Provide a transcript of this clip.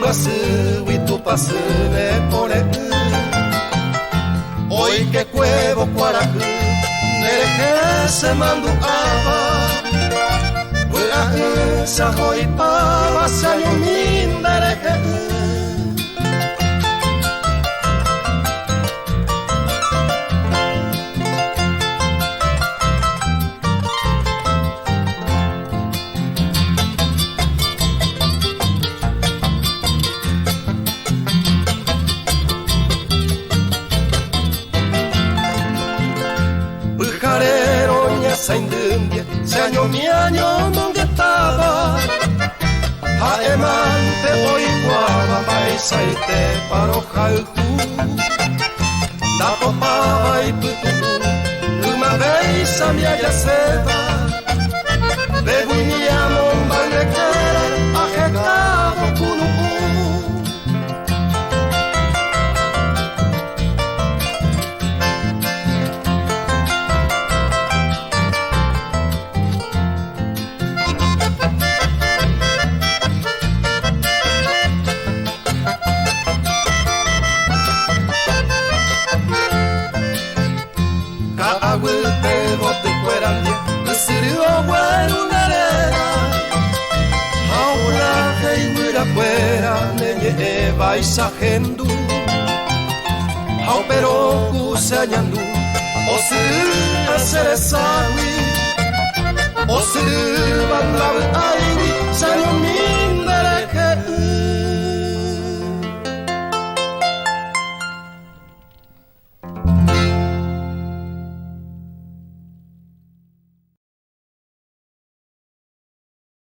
Iwasu witu pasu ne pore Oi que cuevo cuaracu Nereje se mandu aba Wera sa hoi pava sa yumin nereje Saindundia, se año mi año donde estaba Aemante hoy guava, maisa y te paro jalju Tapo pava y putu, uma vez a mi ayaceba Bebo y mi amor, bandequera, ajecado kunu Baisajendu Hau peroku sañandu Osu aseresawi Osu bandlabu airi Saño